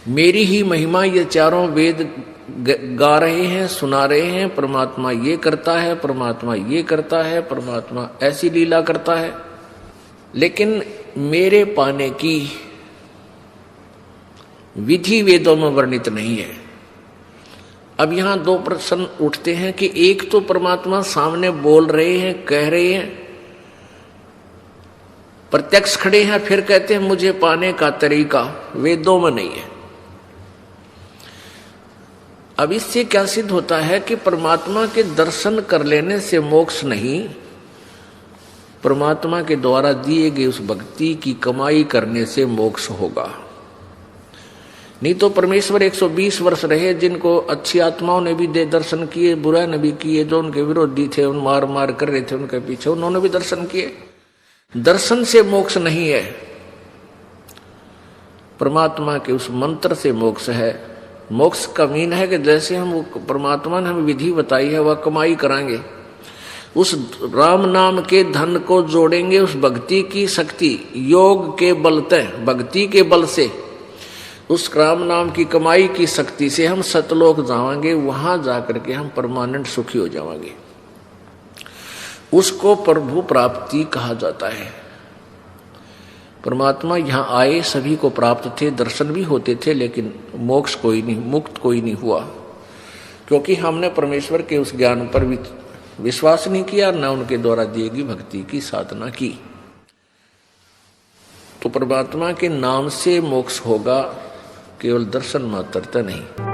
मेरी ही महिमा ये चारों वेद गा रहे हैं, सुना रहे हैं। परमात्मा ये करता है, परमात्मा ये करता है, परमात्मा ऐसी लीला करता है। लेकिन मेरे पाने की विधि वेदों में वर्णित नहीं है। अब यहां दो प्रश्न उठते हैं कि एक तो परमात्मा सामने बोल रहे हैं, कह रहे हैं, प्रत्यक्ष खड़े हैं, फिर कहते हैं मुझे पाने का तरीका वेदों में नहीं है। अब इससे क्या सिद्ध होता है कि परमात्मा के दर्शन कर लेने से मोक्ष नहीं, परमात्मा के द्वारा दिए गए उस भक्ति की कमाई करने से मोक्ष होगा। नहीं तो परमेश्वर 120 वर्ष रहे, जिनको अच्छी आत्माओं ने भी दे दर्शन किए, बुरा ने भी किए, जो उनके विरोधी थे उन मार मार कर रहे थे उनके पीछे, उन्होंने भी दर्शन किए। दर्शन से मोक्ष नहीं है, परमात्मा के उस मंत्र से मोक्ष है। मोक्ष का मीन है कि जैसे हम परमात्मा ने हमें विधि बताई है वह कमाई कराएंगे, उस राम नाम के धन को जोड़ेंगे, उस भक्ति की शक्ति योग के बलते, भक्ति के बल से, उस राम नाम की कमाई की शक्ति से हम सतलोक जाएंगे। वहां जाकर के हम परमानेंट सुखी हो जाएंगे। उसको प्रभु प्राप्ति कहा जाता है। परमात्मा यहां आए, सभी को प्राप्त थे, दर्शन भी होते थे, लेकिन मोक्ष कोई नहीं, मुक्त कोई नहीं हुआ, क्योंकि हमने परमेश्वर के उस ज्ञान पर विश्वास नहीं किया, न उनके द्वारा दिए गई भक्ति की साधना की। तो परमात्मा के नाम से मोक्ष होगा, केवल दर्शन मात्रता नहीं।